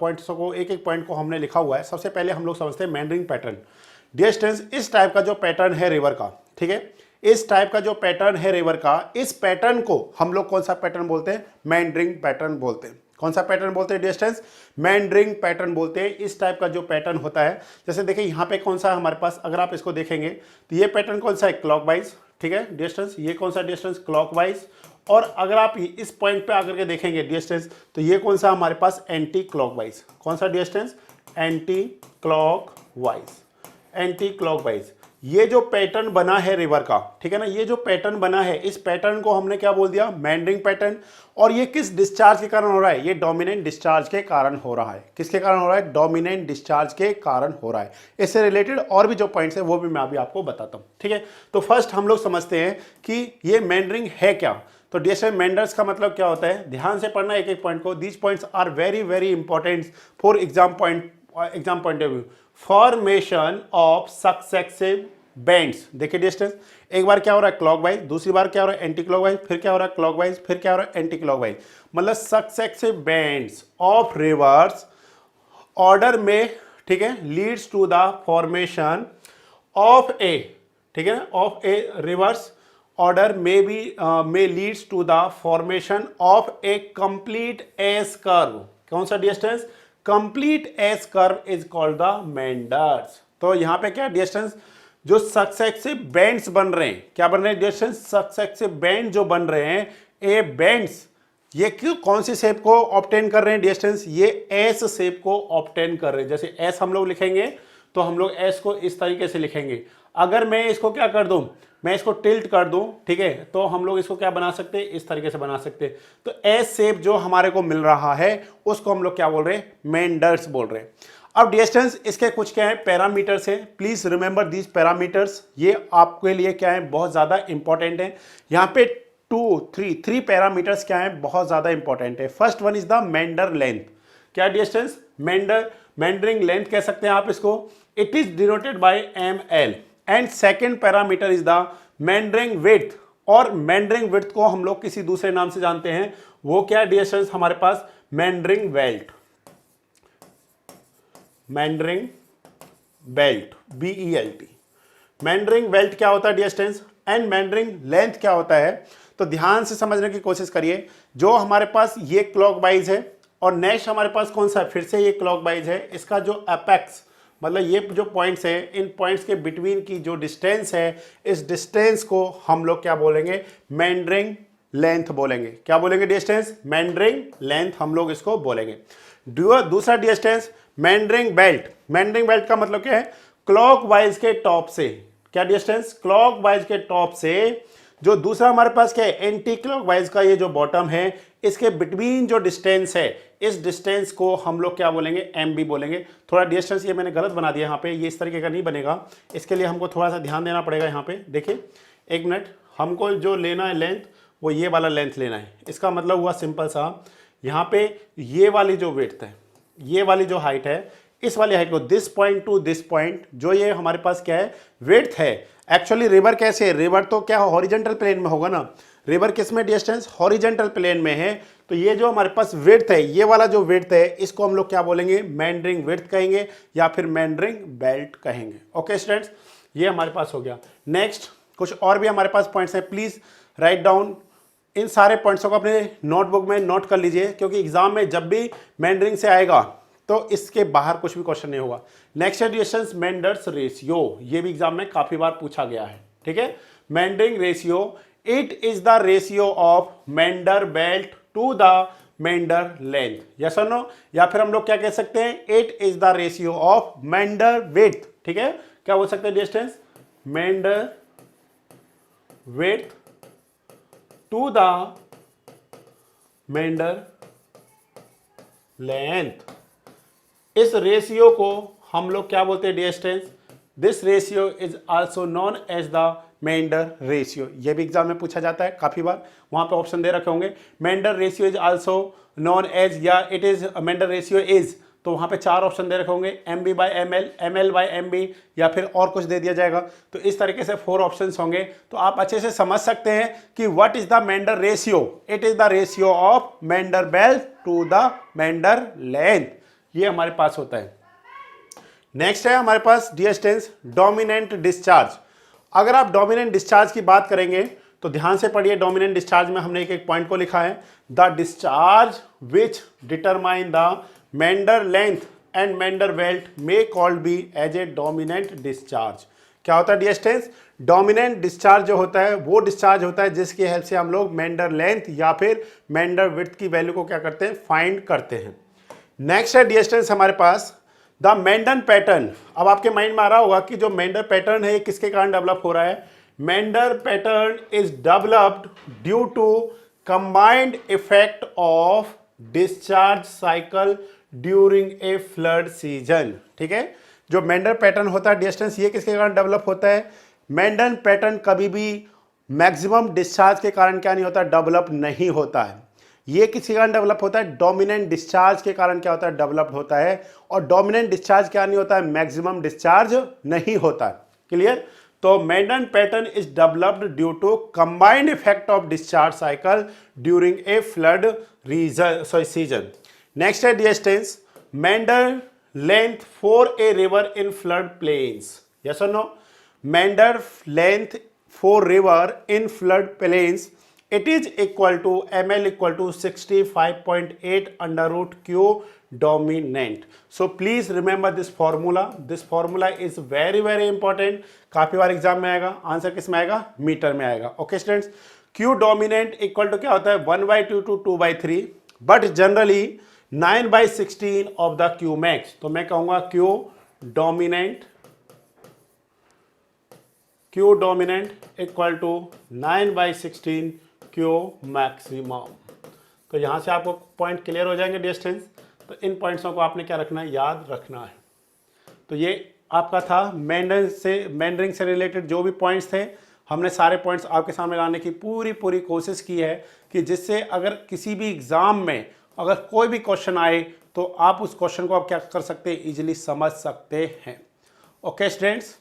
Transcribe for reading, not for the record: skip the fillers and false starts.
Points को, एक एक पॉइंट को हमने लिखा हुआ है। सबसे पहले हम लोग समझते हैं मेंडरिंग पैटर्न। डियर स्टूडेंट्स, इस टाइप का जो पैटर्न है रिवर का, ठीक है, इस टाइप का जो पैटर्न है रिवर का, इस पैटर्न को हम लोग कौन सा पैटर्न बोलते हैं? मेंडरिंग पैटर्न बोलते हैं। कौन सा पैटर्न बोलते हैं डियर स्टूडेंट्स? मेंडरिंग पैटर्न बोलते हैं। इस टाइप का जो पैटर्न होता है, जैसे देखिए यहाँ पे कौन सा है हमारे पास, अगर आप इसको देखेंगे तो ये पैटर्न कौन सा है? क्लॉकवाइज, ठीक है डियर स्टूडेंट्स, ये कौन सा डियर स्टूडेंट्स? क्लॉकवाइज। और अगर आप इस पॉइंट पे आकर के देखेंगे डियर स्टूडेंट्स, तो ये कौन सा हमारे पास? Anti clockwise. कौन सा dear students? Anti clockwise, anti clockwise. ये जो पैटर्न बना है रिवर का, ठीक है ना, ये जो पैटर्न बना है, इस पैटर्न को हमने क्या बोल दिया? Meandering pattern. और ये किस डिस्चार्ज के कारण हो रहा है? ये डोमिनेंट डिस्चार्ज के कारण हो रहा है। किसके कारण हो रहा है? डोमिनेंट डिस्चार्ज के कारण हो रहा है। इससे रिलेटेड और भी जो पॉइंट्स है वो भी मैं अभी आपको बताता हूं, ठीक है। तो फर्स्ट हम लोग समझते हैं कि ये मेंडरिंग है क्या। तो डियर मेंडर्स का मतलब क्या होता है? ध्यान से पढ़ना एक एक पॉइंट को। These points are very very important for exam point of view. Formation of successive bands. देखिए डिस्टेंस, एक बार क्या हो रहा है? क्लॉकवाइज, दूसरी बार क्या हो रहा है? एंटी क्लॉकवाइज, फिर क्या हो रहा है? क्लॉकवाइज, फिर क्या हो रहा है? Anti clockwise. मतलब successive bands of reverse order में, ठीक है, leads to the formation of a, ठीक है, of a reverse order may leads to the formation of a complete S curve। कौन सा distance? complete S curve is called the meanders। तो यहां पे क्या डिस्टेंस? जो सक्सेसिव बैंड्स बन रहे हैं, क्या बन रहे हैं डिस्टेंस? सक्सेसिव बैंड जो बन रहे हैं, ए बैंड्स, ये क्यों कौन सी शेप को ऑब्टेन कर रहे हैं डिस्टेंस? ये एस शेप को ऑब्टेन कर रहे हैं। जैसे एस हम लोग लिखेंगे तो हम लोग एस को इस तरीके से लिखेंगे। अगर मैं इसको क्या कर दूं, मैं इसको टिल्ट कर दूं, ठीक है, तो हम लोग इसको क्या बना सकते हैं? इस तरीके से बना सकते हैं। तो एस शेप जो हमारे को मिल रहा है उसको हम लोग क्या बोल रहे हैं? मेंडर्स बोल रहे हैं। अब डिस्टेंस, इसके कुछ क्या है? पैरामीटर्स है। Please remember these parameters. ये आपके लिए क्या है? बहुत ज्यादा इंपॉर्टेंट है। यहाँ पे थ्री पैरामीटर्स क्या है? बहुत ज्यादा इंपॉर्टेंट है। First one is the meander length. क्या डिस्टेंस? मेंडरिंग लेंथ कह सकते हैं आप इसको। It is denoted by ml। And second parameter is the meandering width. और मेंडरिंग विड्थ को हम लोग किसी दूसरे नाम से जानते हैं, वो क्या डिस्टेंस हमारे पास? Meandering belt. Meandering belt, BELT। Meandering belt क्या होता है डिस्टेंस? एंड मेंडरिंग लेंथ क्या होता है? तो ध्यान से समझने की कोशिश करिए। जो हमारे पास ये क्लॉकवाइज है और नेक्स्ट हमारे पास कौन सा है? फिर से ये क्लॉकवाइज है। इसका जो एपेक्स, मतलब ये जो पॉइंट्स है, इन पॉइंट्स के बिटवीन की जो डिस्टेंस है, इस डिस्टेंस को हम लोग क्या बोलेंगे? मेंडरिंग लेंथ बोलेंगे। क्या बोलेंगे डिस्टेंस? मेंडरिंग लेंथ हम लोग इसको बोलेंगे। दूसरा distance meandering belt. Meandering belt का मतलब क्या है? क्लॉकवाइज के टॉप से, क्या डिस्टेंस? क्लॉकवाइज के टॉप से जो दूसरा हमारे पास क्या है? एंटी क्लॉकवाइज का ये जो बॉटम है, इसके बिटवीन जो डिस्टेंस है, इस डिस्टेंस को हम लोग क्या बोलेंगे? MB बोलेंगे। थोड़ा डिस्टेंस ये मैंने गलत बना दिया यहाँ पे, ये इस तरीके का नहीं बनेगा। इसके लिए हमको थोड़ा सा ध्यान देना पड़ेगा। यहाँ पे देखिए, एक मिनट, हमको जो लेना है लेंथ, वो ये वाला लेंथ लेना है। इसका मतलब हुआ सिंपल सा, यहाँ पे ये वाली जो विड्थ है, ये वाली जो हाइट है, इस वाली हाइट को this point two this point, जो ये हमारे पास क्या है? विड्थ है। एक्चुअली रिवर कैसे है? रिवर तो क्या हॉरिजॉन्टल प्लेन में होगा ना। रिवर किस में डिस्टेंस? हॉरिजॉन्टल प्लेन में है। तो ये जो हमारे पास विड्थ है, ये वाला जो विड्थ है, इसको हम लोग क्या बोलेंगे? मेंडरिंग विड्थ कहेंगे या फिर मेंडरिंग बेल्ट कहेंगे। ओके स्टूडेंट्स, ये हमारे पास हो गया। नेक्स्ट कुछ और भी हमारे पास पॉइंट्स हैं, प्लीज राइट डाउन। इन सारे पॉइंट्सों को अपने नोटबुक में नोट कर लीजिए, क्योंकि एग्जाम में जब भी मेंडरिंग से आएगा तो इसके बाहर कुछ भी क्वेश्चन नहीं होगा। नेक्स्ट है डिस्टेंस मेंडर्स रेशियो। ये भी एग्जाम में काफी बार पूछा गया है, ठीक है। Meandering ratio, it is the ratio of meander belt to the meander length. Yes और नो? या फिर हम लोग क्या कह सकते हैं? It is the ratio of meander width, ठीक है। क्या बोल सकते हैं distance? Meander width to the meander length. इस रेशियो को हम लोग क्या बोलते हैं distance? This ratio is also known as the meander ratio. यह भी एग्जाम में पूछा जाता है काफी बार, वहां पे ऑप्शन दे रखे होंगे। Meander ratio is also known as, या it is meander ratio is, तो वहां पे 4 ऑप्शन दे रखे होंगे, MB/ML, ML/MB, या फिर और कुछ दे दिया जाएगा। तो इस तरीके से 4 ऑप्शंस होंगे। तो आप अच्छे से समझ सकते हैं कि what is the meander ratio? It is the ratio of meander belt to the meander length. ये हमारे पास होता है। नेक्स्ट है हमारे पास डियर स्टूडेंट्स डोमिनेंट डिस्चार्ज। अगर आप डोमिनेंट डिस्चार्ज की बात करेंगे तो ध्यान से पढ़िए। डोमिनेंट डिस्चार्ज में हमने एक एक पॉइंट को लिखा है, the discharge which determine the meander length and meander width may called be as a dominant discharge. क्या होता है डियर स्टूडेंट्स? डोमिनेंट डिस्चार्ज जो होता है वो डिस्चार्ज होता है जिसकी हेल्प से हम लोग मेंडर लेंथ या फिर मेंडर विड्थ की वैल्यू को क्या करते हैं, फाइंड करते हैं। नेक्स्ट है डियर स्टूडेंट्स हमारे पास द मेंडन पैटर्न। अब आपके माइंड में आ रहा होगा कि जो मेंडर पैटर्न है ये किसके कारण डेवलप हो रहा है? Meander pattern is developed due to combined effect of discharge cycle during a flood season. ठीक है, जो मेंडर पैटर्न होता है डियर स्टूडेंट्स ये किसके कारण डेवलप होता है? मेंडन पैटर्न कभी भी मैक्सिमम डिस्चार्ज के कारण क्या नहीं होता, डेवलप नहीं होता है। ये किसके कारण डेवलप होता है? डोमिनेंट डिस्चार्ज के कारण क्या होता है, डेवलप होता है। और डोमिनेंट डिस्चार्ज क्या नहीं होता है, मैक्सिमम डिस्चार्ज नहीं होता है। क्लियर? तो meander pattern is developed due to combined effect of discharge cycle during a flood season. Next है dear students meander length for a river in flood plains. Yes और no? Meander length for river in flood plains it is equal to ml equal to 65.8 under root q dominant. So please remember this formula. This formula is very very important. काफी बार exam में आएगा, answer किस में आएगा, metre में आएगा। Okay students, q dominant equal to क्या होता है 1/2 to 2/3 but generally 9/16 of the q max। तो मैं कहूंगा q dominant equal to 9/16 Q maximum. तो यहां से आपको पॉइंट क्लियर हो जाएंगे डियर स्टूडेंट्स। तो इन पॉइंट्सों को आपने क्या रखना है, याद रखना है। तो ये आपका था मेंडरिंग से रिलेटेड जो भी पॉइंट्स थे, हमने सारे पॉइंट्स आपके सामने लाने की पूरी कोशिश की है कि जिससे अगर किसी भी एग्जाम में अगर कोई भी क्वेश्चन आए तो आप उस क्वेश्चन को आप क्या कर सकते हैं, इजीली समझ सकते हैं। Okay students.